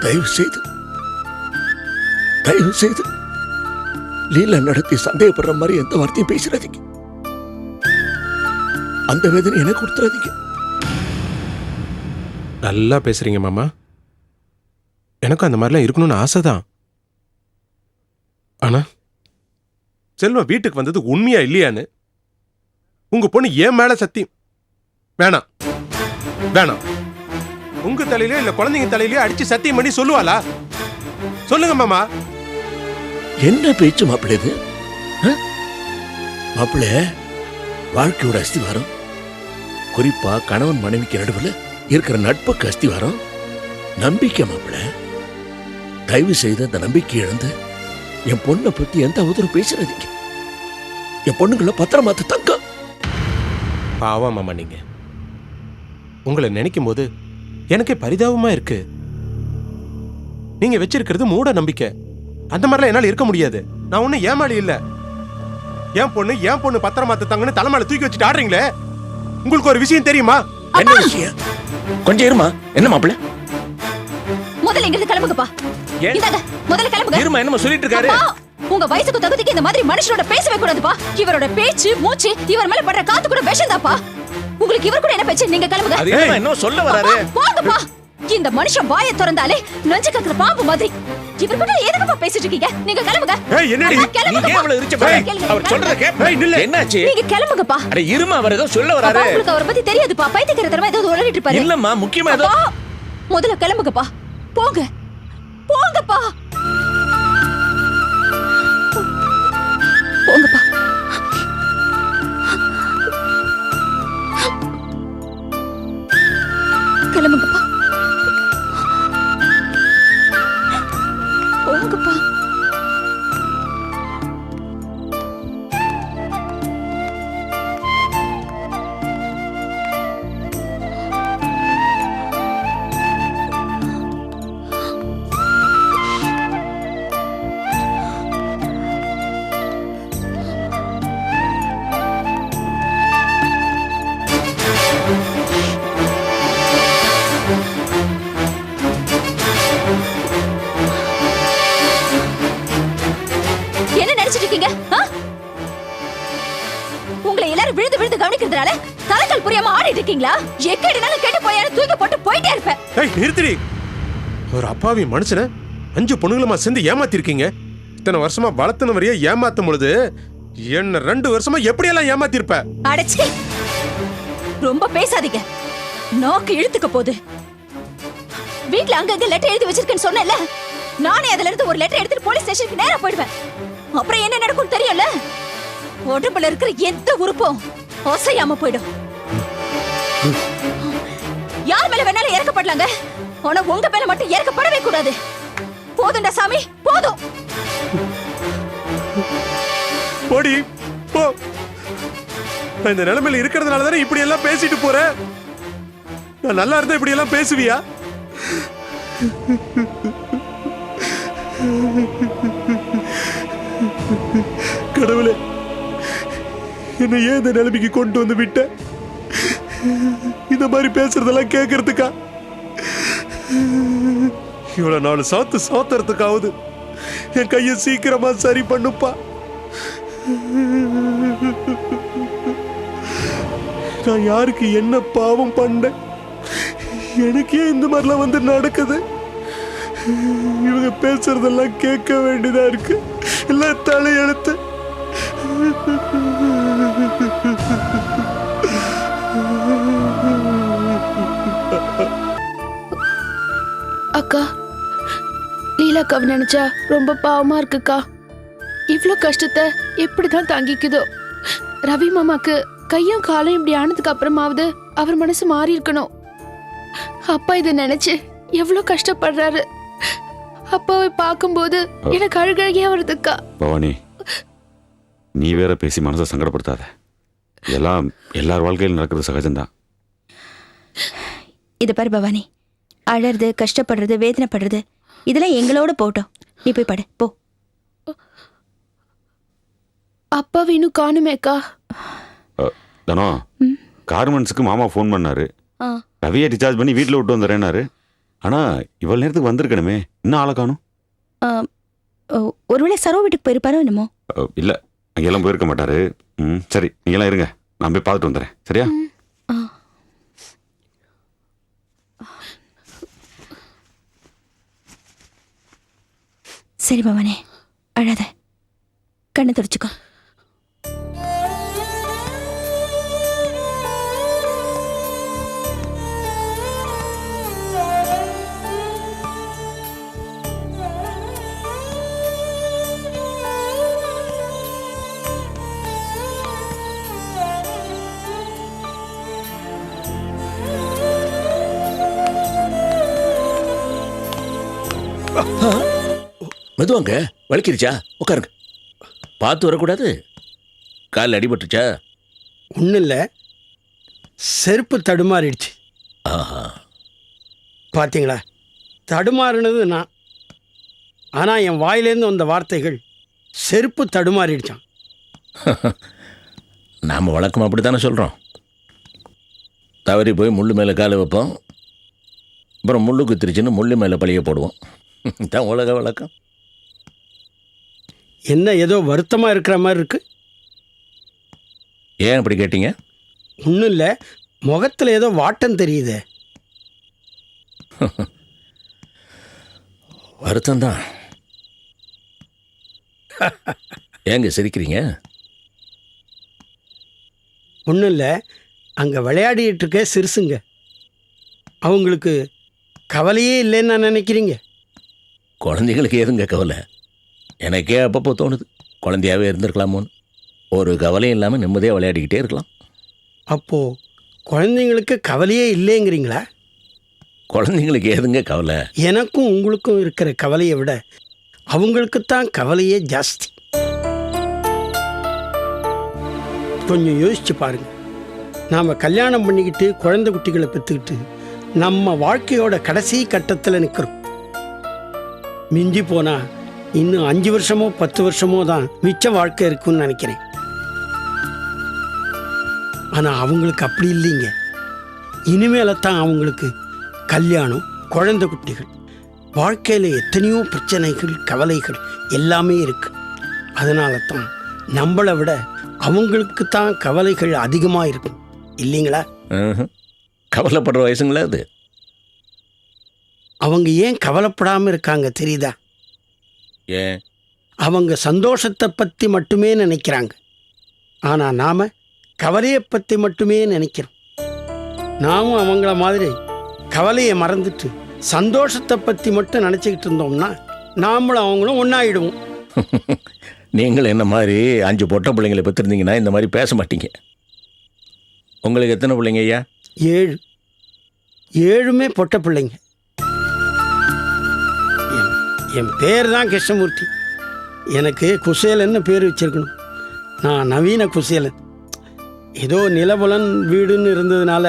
தயவு செய்து தயவு செய்து லீலா நடத்தி சந்தேகப்படுற மாதிரி எந்த வார்த்தையும் பேசுறாதீங்க. அந்த வேதனை எனக்கு கொடுத்துறாதீங்க. நல்லா பேசுறீங்க மாமா. எனக்கும் அந்த மாதிரிலாம் இருக்கணும்னு ஆசைதான். ஆனா செல்வம் வீட்டுக்கு வந்தது உண்மையா இல்லையான்னு உங்க பொண்ணு ஏன் மேல சத்தியம். வேணாம் வேணாம். உங்க தலையிலயோ இல்ல குழந்தைங்க தலையிலயோ அடிச்சு சத்தியம் பண்ணி சொல்லுவாளா? சொல்லுங்க மாமா. என்ன பேச்சு மாப்பிள்ளை இது? மாப்பிள்ளை, வாழ்க்கையோட அஸ்திவாரம், குறிப்பா கணவன் மனைவிக்கு நடுவில் இருக்கிற நட்புக்கு அஸ்திவாரம் நம்பிக்கை. மாப்பிள்ளை, தயவு செய்து அந்த நம்பிக்கை இழந்து என் பொண்ணை பத்தி எந்த அவதூறு பேசுறதுங்க. என் பொண்ணுங்களை பத்திரமாத்து தங்க. பாவம் மாமா, நீங்க உங்களை நினைக்கும் போது எனக்கே பரிதாபமா இருக்கு. நீங்க வச்சிருக்கிறது மூட நம்பிக்கை. அந்த மாதிரிலாம் என்னால இருக்க முடியாது. நான் ஒன்னும் ஏமாளி இல்ல. என் பொண்ணு பத்திரமாத்தாங்கன்னு தலைமையில தூக்கி வச்சுட்டு ஆடுறீங்களே. உங்களுக்கு ஒரு விஷயம் தெரியுமா? என்ன விஷயம்? கொஞ்சம் இருமா. என்ன மாப்பிள்ள? முதல்ல இங்கிருந்து கிளம்புங்கப்பா. இந்தாங்க, முதல்ல கிளம்புங்க. இருமா, என்னமா சொல்லிட்டு இருக்காரு? உங்க வயசுக்கு தகுதிக்கு இந்த மாதிரி மனுஷனோட பேசவே கூடாதுப்பா. இவரோட பேச்சு மூச்சு இவர் மேல படுற காத்து கூட விஷம்தாப்பா. உங்களுக்கு இவர் கூட என்ன பேச்சு? நீங்க கிளம்புங்க. அது என்ன சொல்ல வராரு? போங்கப்பா. இந்த மனுஷன் வாயை திறந்தாலே நஞ்சு கக்குற பாம்பு மாதிரி. இவர் கூட எதுக்குப்பா பேசிட்டு இருக்கீங்க? நீங்க கிளம்புங்க. ஏய், என்னடி நீ ஏன் இவ்வளவு இரிச்ச பாரு? அவர் சொல்றத கேப்ப. என்னாச்சு? நீங்க கிளம்புங்கப்பா. அட இருமா, அவர் ஏதோ சொல்ல வராரு. உங்களுக்கு அவரை பத்தி தெரியாதுப்பா. பைத்தியக்காரத்தனமா ஏதோ உளறிட்டு இருப்பாரு. இல்லம்மா, முக்கியமா ஏதோ. முதல்ல கிளம்புங்கப்பா. போங்க போங்கப்பா. போங்கப்பா. கிளம்புங்கப்பா. போங்கப்பா. உங்களை எல்லாரும் விழுந்து விழுந்து கவனிக்கிறதுனால தலைகள் புரியாம ஆடிட்டு இருக்கீங்களா? எக்கடினாலும் கேட்டு போயாரு தூக்கி போட்டு போயிட்டே இருப்பேன். ஏய், நிறுத்துடி. ஒரு அப்பாவி மனுஷனை 5 பொண்ணுங்களுமா சேர்ந்து ஏமாத்தி இருக்கீங்க. இத்தனை வருஷமா வளர்த்தனவரையே ஏமாத்தும் பொழுது என்ன 2 வருஷமா எப்படியெல்லாம் ஏமாத்தி இருப்ப? அடச்சி, ரொம்ப பேசாதீங்க. நாக்கு இழுத்துக்க போகுது. வீட்ல அங்கங்க லெட்டர் எழுதி வச்சிருக்கேன்னு சொன்னேன்ல, நானே அதுல இருந்து ஒரு லெட்டர் எடுத்துட்டு போலீஸ் ஸ்டேஷனுக்கு நேரா போயிடுவேன். அப்புறம் என்ன நடக்கும் தெரியும்ல? உடம்புல இருக்கிற எந்த உறுப்பும் அசையாம போயிடும். யார் மேல வேணாலும் இறக்கப்படலாங்க, ஆனா உங்க மேல மட்டும் இறக்கப்படவே கூடாது. போதும்டா சாமி, போதும். போடி போ. இந்த நிலைமையில இருக்கிறதுனால தானே இப்படி எல்லாம் பேசிட்டு போற. நான் நல்லா இருந்தா இப்படி எல்லாம் பேசுவியா? கடவுளே, என்ன ஏன் இந்த நிலைமைக்கு கொண்டு வந்து விட்ட? இந்த மாதிரி பேசுறதெல்லாம் கேட்கறதுக்கா? இவ்வளவு நாள் சாத்துறதுக்காவது என் கையை சீக்கிரமா சரி பண்ணுப்பா. நான் யாருக்கு என்ன பாவம் பண்ணேன்? எனக்கே இந்த மாதிரிலாம் வந்து நடக்குது. இவங்க பேசுறதெல்லாம் கேட்க வேண்டியதா இருக்கு. எல்லாம் தலையெழுத்து. அக்கா, லீலாக்காவை நினைச்சா ரொம்ப பாவமா இருக்குக்கா. இவ்ளோ கஷ்டத்தை எப்படிதான் தாங்கிக்குதோ. ரவி மாமாக்கு கையும் காலும் இப்படி ஆனதுக்கு அப்புறமாவது அவர் மனசு மாறி இருக்கணும். அப்பா இதை நினைச்சு எவ்வளவு கஷ்டப்படுறாரு. அப்பாவை பார்க்கும்போது எனக்கு அழுகழுகியா வருதுக்கா. பவானி, நீ வேற பேசி மனசை சங்கடப்படுத்தாத. எல்லாம் எல்லார் வாழ்க்கையில் நடக்கிறது சகஜம்தான். இது பாரு பவானி, அழறது, கஷ்டப்படுறது, வேதனைப்படுறது இதெல்லாம் எங்களோட போட்டோம். நீ போய் படு போ. அப்பாவை இன்னும் காணுமேக்கா. தானோ, கார்மெண்ட்ஸுக்கு மாமா ஃபோன் பண்ணாரு. ரவியை டிஸ்சார்ஜ் பண்ணி வீட்டில் விட்டு வந்துடுறேன்னாரு. ஆனா இவ்வளவு நேரத்துக்கு வந்திருக்கணுமே, இன்னும் ஆளை காணும். ஒருவேளை சரோ வீட்டுக்கு போயிருப்பாரோ என்னமோ. இல்ல, அங்கெல்லாம் போயிருக்க மாட்டாரு. சரி, நீங்களாம் இருங்க, நான் போய் பார்த்துட்டு வந்துடுறேன். சரியா? சரி பவானி, அழாத, கண்ணை தொடச்சுக்கோ. மெதுவாங்க, வலிக்கிருச்சா? உட்காருங்க. பார்த்து வரக்கூடாது, காலில் அடிபட்டுச்சா? ஒன்றும் இல்லை, செருப்பு தடுமாறிடுச்சு. ஆஹா, பார்த்தீங்களா? தடுமாறினது நான், ஆனால் என் வாயிலேருந்து வந்த வார்த்தைகள் செருப்பு தடுமாறிடுச்சான். நாம் வழக்கம் அப்படி தானே சொல்கிறோம். தவறி போய் முள்ளு மேலே காலை வைப்போம், அப்புறம் முள்ளு குத்திருச்சுன்னு முள்ளு மேலே பழிய போடுவோம். தான் உலக வழக்கம். என்ன ஏதோ வருத்தமாக இருக்கிற மாதிரி இருக்கு? ஏன் அப்படி கேட்டீங்க? ஒன்றும் இல்லை, முகத்தில் ஏதோ வாட்டம் தெரியுதே. வருத்தம்தான். ஏங்க சிரிக்கிறீங்க? ஒன்றும் இல்லை, அங்கே விளையாடிட்டு இருக்க சிறுசுங்க, அவங்களுக்கு கவலையே இல்லைன்னு நான் நினைக்கிறீங்க. குழந்தைங்களுக்கு எதுங்க கவலை? எனக்கே அப்பப்போ தோணுது, குழந்தையாகவே இருந்திருக்கலாமோன்னு. ஒரு கவலையும் இல்லாமல் நிம்மதியாக விளையாடிக்கிட்டே இருக்கலாம். அப்போது குழந்தைங்களுக்கு கவலையே இல்லைங்கிறீங்களா? குழந்தைங்களுக்கு எதுங்க கவலை? எனக்கும் உங்களுக்கும் இருக்கிற கவலையை விட அவங்களுக்குத்தான் கவலையே ஜாஸ்தி. கொஞ்சம் யோசிச்சு பாருங்க. நாம் கல்யாணம் பண்ணிக்கிட்டு குழந்தை குட்டிகளை பெற்றுக்கிட்டு நம்ம வாழ்க்கையோட கடைசி கட்டத்தில் நிற்கிறோம். மிஞ்சி போனால் இன்னும் 5 வருஷமோ 10 வருஷமோ தான் மிச்ச வாழ்க்கை இருக்குன்னு நினைக்கிறேன். ஆனால் அவங்களுக்கு அப்படி இல்லைங்க. இனிமேல தான் அவங்களுக்கு கல்யாணம், குழந்தை குட்டிகள், வாழ்க்கையில் எத்தனையோ பிரச்சனைகள், கவலைகள் எல்லாமே இருக்கு. அதனால தான் நம்மளை விட அவங்களுக்கு தான் கவலைகள் அதிகமாக இருக்கும், இல்லைங்களா? கவலைப்படுற வயசுங்களா அது? அவங்க ஏன் கவலைப்படாமல் இருக்காங்க தெரியுதா? ஏன்? அவங்க சந்தோஷத்தை பற்றி மட்டுமே நினைக்கிறாங்க. ஆனால் நாம் கவலையை பற்றி மட்டுமே நினைக்கிறோம். நாமும் அவங்கள மாதிரி கவலையை மறந்துட்டு சந்தோஷத்தை பற்றி மட்டும் நினச்சிக்கிட்டு இருந்தோம்னா நாமளும் அவங்களும் ஒன்றாயிடுவோம். நீங்கள் என்ன மாதிரி 5 பொட்டை பிள்ளைங்களை பெற்றிருந்தீங்கன்னா இந்த மாதிரி பேச மாட்டீங்க. உங்களுக்கு எத்தனை பிள்ளைங்க ஐயா? 7. 7மே பொட்டை பிள்ளைங்க. என் பேர் தான் கிருஷ்ணமூர்த்தி. எனக்கு குசேலன்னு பேர் வச்சிருக்கணும். நான் நவீன குசேலன். ஏதோ நிலபுலன் வீடுன்னு இருந்ததுனால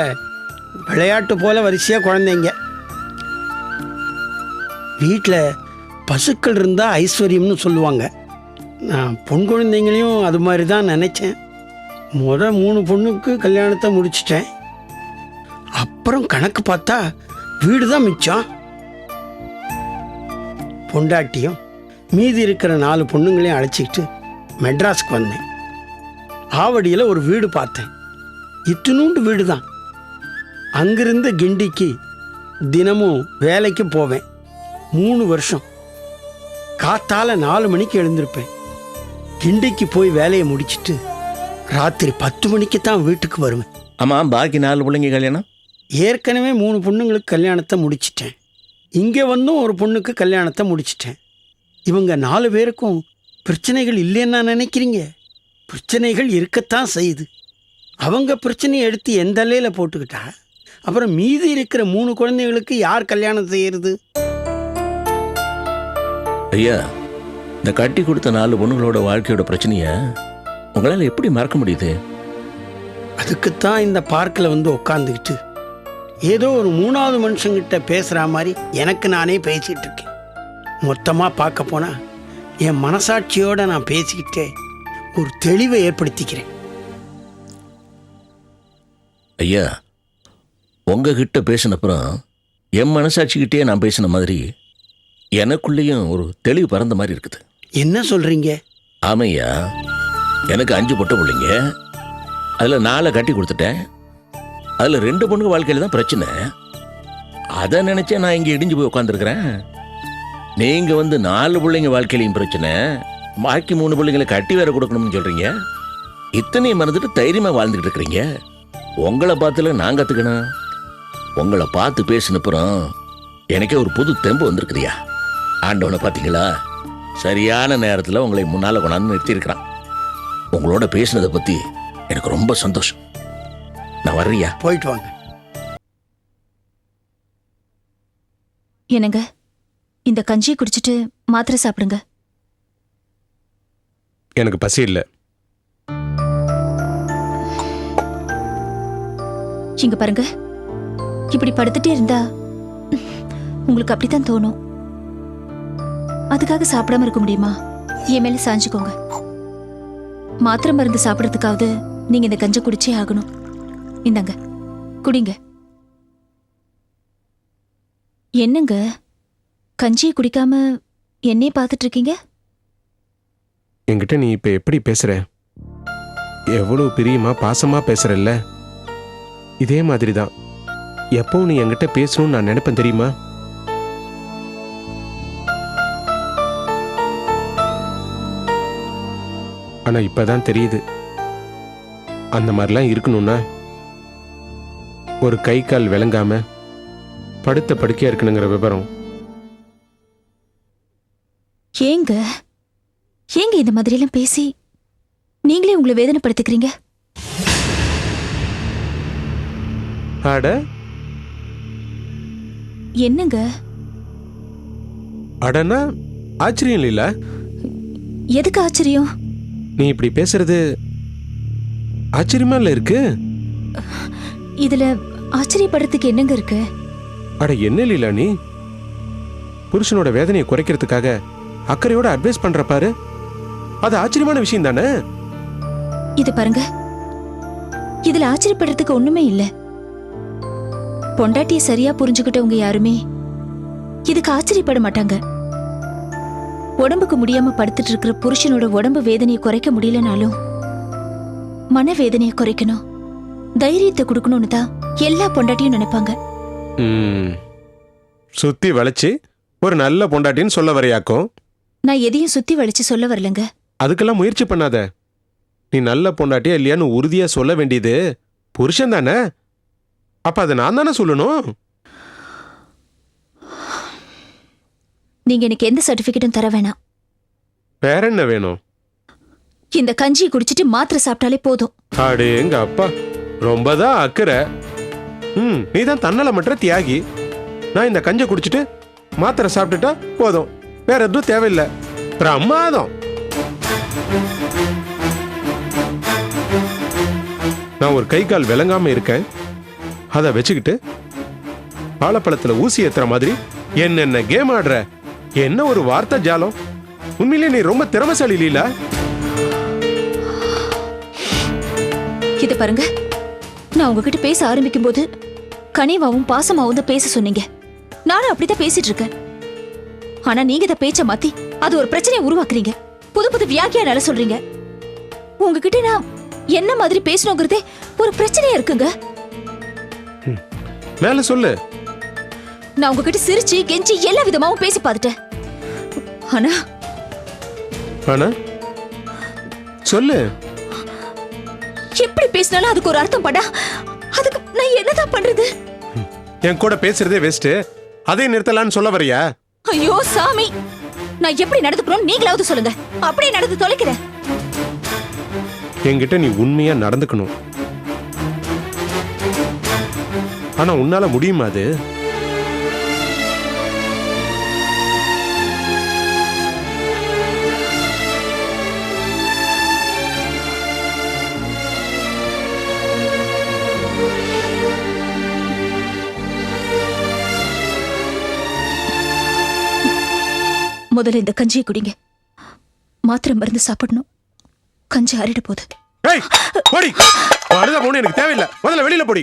விளையாட்டு போல் வரிசையாக குழந்தைங்க. வீட்டில் பசுக்கள் இருந்தால் ஐஸ்வர்யம்னு சொல்லுவாங்க. நான் பொன் குழந்தைங்களையும் அது மாதிரி தான் நினச்சேன். 3 பொண்ணுக்கு கல்யாணத்தை முடிச்சிட்டேன். அப்புறம் கணக்கு பார்த்தா வீடு தான் மிச்சம். பொண்டாட்டியும் மீதி இருக்கிற 4 பொண்ணுங்களையும் அழைச்சிக்கிட்டு மெட்ராஸுக்கு வந்தேன். ஆவடியில் ஒரு வீடு பார்த்தேன். இத்தினூண்டு வீடு தான். அங்கிருந்து கிண்டிக்கு தினமும் வேலைக்கு போவேன். 3 வருஷம். காத்தால 4 மணிக்கு எழுந்திருப்பேன். கிண்டிக்கு போய் வேலையை முடிச்சிட்டு ராத்திரி 10 மணிக்கு தான் வீட்டுக்கு வருவேன். ஆமாம், பாக்கி 4 பிள்ளைங்க கல்யாணம்? ஏற்கனவே 3 பொண்ணுங்களுக்கு கல்யாணத்தை முடிச்சிட்டேன். இங்கே வந்தும் ஒரு பொண்ணுக்கு கல்யாணத்தை முடிச்சிட்டேன். இவங்க 4 பேருக்கும் பிரச்சனைகள் இல்லைன்னு நான் நினைக்கிறீங்க? பிரச்சனைகள் இருக்கத்தான் செய்யுது. அவங்க பிரச்சனையை எடுத்து எந்த அலையில் போட்டுக்கிட்டா அப்புறம் மீதி இருக்கிற 3 குழந்தைகளுக்கு யார் கல்யாணம் செய்யறது? ஐயா, இந்த கட்டி கொடுத்த 4 பொண்ணுங்களோட வாழ்க்கையோட பிரச்சனையை உங்களால் எப்படி மறக்க முடியுது? அதுக்குத்தான் இந்த பார்க்கில் வந்து உட்காந்துக்கிட்டு ஏதோ ஒரு 3வது மனுஷங்கிட்ட பேசுகிற மாதிரி எனக்கு நானே பேசிகிட்டு இருக்கேன். மொத்தமாக பார்க்க போனால் என் மனசாட்சியோடு நான் பேசிக்கிட்டே ஒரு தெளிவை ஏற்படுத்திக்கிறேன். ஐயா, உங்ககிட்ட பேசினப்புறம் என் மனசாட்சிக்கிட்டே நான் பேசின மாதிரி எனக்குள்ளேயும் ஒரு தெளிவு பறந்த மாதிரி இருக்குது. என்ன சொல்றீங்க? ஆமையா, எனக்கு 5 பொட்ட பிள்ளைங்க, அதில் 4 கட்டி கொடுத்துட்டேன். அதில் 2 பொண்ணுங்க வாழ்க்கையில் தான் பிரச்சனை. அதை நினைச்சே நான் இங்கே இடிஞ்சு போய் உட்காந்துருக்கிறேன். நீங்கள் வந்து 4 பிள்ளைங்க வாழ்க்கையிலையும் பிரச்சனை, பாக்கி 3 பிள்ளைங்களை கட்டி வேற கொடுக்கணும்னு சொல்கிறீங்க. இத்தனையும் மறந்துட்டு தைரியமாக வாழ்ந்துக்கிட்டு இருக்கிறீங்க. உங்களை பார்த்துல நான் கற்றுக்கணும். உங்களை பார்த்து பேசினப்புறம் எனக்கே ஒரு புது தெம்பு வந்திருக்குதியா. ஆண்டவனை பார்த்தீங்களா, சரியான நேரத்தில் உங்களை முன்னால் கொண்டாந்து நிறுத்தியிருக்கிறான். உங்களோட பேசினதை பற்றி எனக்கு ரொம்ப சந்தோஷம். நான் வர்றியா? போயிட்டு வாங்க. என்னங்க, இந்த கஞ்சியை குடிச்சிட்டு மாத்திரை சாப்பிடுங்க. எனக்கு பசி இல்லை. இங்க பாருங்க, இப்படி படுத்துட்டே இருந்தா உங்களுக்கு அப்படித்தான் தோணும். அதுக்காக சாப்பிடாம இருக்க முடியுமா? என் மேல சாஞ்சுக்கோங்க. மாத்திரை மருந்து சாப்பிடறதுக்காவது நீங்க இந்த கஞ்சி குடிச்சே ஆகணும். இந்தாங்க, குடிங்க. என்னங்க, கஞ்சியை குடிக்காம என்னையே பார்த்துட்டு இருக்கீங்க? என்கிட்ட நீ இப்ப எப்படி பேசுற? எவ்வளவு பிரியமா பாசமா பேசுறல்ல, இதே மாதிரி தான் எப்பவும் நீ என்கிட்ட பேசணும்னு நான் நினைப்பேன், தெரியுமா? ஆனா இப்பதான் தெரியுது, அந்த மாதிரிலாம் இருக்கணும்னா ஒரு கை கால் விளங்காம படுத்த படுக்கையா இருக்கணுங்கிற விவரம். ஏங்க ஏங்க இந்த மாதிரி எல்லாம் பேசி நீங்களே உங்களை வேதனைப்படுத்திக்கிறீங்க? அட, என்னங்க? அடனா ஆச்சரியம் இல்ல. எதுக்கு ஆச்சரியம்? நீ இப்படி பேசுறது ஆச்சரியமா இல்ல இருக்கு? இதுல ஆச்சரியப்படுறதுக்கு என்னங்க இருக்கு? அட என்ன லீலா, நீ புருஷனோட வேதனையை குறைக்கிறதுக்காக அக்கறையோட அட்வைஸ் பண்ற பாரு, அது ஆச்சரியமான விஷயம் தானே? இது பாருங்க, இதுல ஆச்சரியப்படுறதுக்கு ஒண்ணுமே இல்ல. பொண்டாட்டிய சரியா புரிஞ்சுக்கிட்டவங்க யாருமே இதுக்கு ஆச்சரியப்பட மாட்டாங்க. உடம்புக்கு முடியாம படுத்துட்டு இருக்கிற புருஷனோட உடம்பு வேதனையை குறைக்க முடியலனாலும் மன வேதனையை குறைக்கணும், தைரியத்தை கொடுக்கணும்னு தான் எல்லா பொண்டாட்டியும் நினைப்பாங்க. சுத்தி வளைச்சு ஒரு நல்ல பொண்டாட்டின்னு சொல்ல வரையாக்கும். நான் எதையும் சுத்தி வளைச்சு சொல்ல வரலங்க. அதுக்கெல்லாம் முயற்சி பண்ணாத. நீ நல்ல பொண்டாட்டியா இல்லையான்னு உறுதியா சொல்ல வேண்டியது புருஷன் தானே. அப்ப அதை நான் தானே சொல்லணும். நீங்க எனக்கு எந்த சர்டிபிகேட்டும் தர வேணாம். வேற என்ன வேணும்? இந்த கஞ்சியை குடிச்சிட்டு மாத்திரை சாப்பிட்டாலே போதும். அடே எங்க அப்பா, ரொம்பதான் அக்கறை. நீ தான் தன்னலமற்ற தியாகி. நான் இந்த கஞ்சை குடிச்சிட்டு மாத்திரை சாப்பிட்டுட்டா போதும், வேற எதுவும் தேவையில்லை. பிரமாதம். நான் ஒரு கை கால் விளங்காம இருக்கேன், அதை வச்சுக்கிட்டு வாழைப்பழத்துல ஊசி ஏத்துற மாதிரி என்னென்ன கேம் ஆடுற? என்ன ஒரு வார்த்தை ஜாலம்! உண்மையிலே நீ ரொம்ப திறமைசாலி லீலா. இத பாருங்க, நான் உங்ககிட்ட பேச ஆரம்பிக்கும் போது கனிவாவும் பாசமாவும் தான் பேச சொன்னீங்க. நானும் அப்படித்தான் பேசிட்டு இருக்கேன். ஆனா நீங்க இத பேச்ச மாத்தி அது ஒரு பிரச்சனையை உருவாக்குறீங்க. புது புது வியாக்கியானால சொல்றீங்க. உங்ககிட்ட நான் என்ன மாதிரி பேசணுங்கிறதே ஒரு பிரச்சனையா இருக்குங்க. மேல சொல்லு. நான் உங்ககிட்ட சிரிச்சு கெஞ்சி எல்லா விதமாவும் பேசி பார்த்துட்டேன். ஆனா ஆனா சொல்லு. எப்படி பேசினாலும் அதுக்கு ஒரு அர்த்தம் படா. அதுக்கு நான் என்னதான் பண்றது? என் கூட பேசுறதே வேஸ்ட், அதே நிறுத்தலான்னு சொல்ல வரியா? ஐயோ சாமி, நான் எப்படி நடந்துக்கணும் நீங்களாவது சொல்லுங்க. அப்படியே நடந்து தொலைக்கிறேன். என்கிட்ட நீ உண்மையா நடந்துக்கணும். ஆனா உன்னால முடியுமா அது? முதல்ல இந்த கஞ்சியை குடிங்க. மாத்திரை மருந்து சாப்பிடணும். கஞ்சி ஆறிட போகுது. ஏய், போடி. அழுத பொண்ணு எனக்கு தேவையில்லை. முதல்ல வெளியில போடி.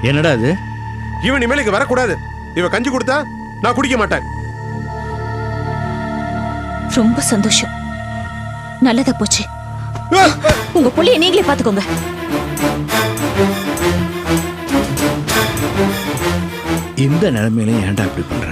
என்னடா அது? இவன் இனிமேல் இங்க வரக்கூடாது. இவ கஞ்சி கொடுத்தா நான் குடிக்க மாட்டேன். ரொம்ப சந்தோஷம், நல்லதா போச்சு. உங்க புள்ளைய நீங்களே பாத்துக்கோங்க. இந்த நிலைமையில ஏன்டா இப்படி பண்ற?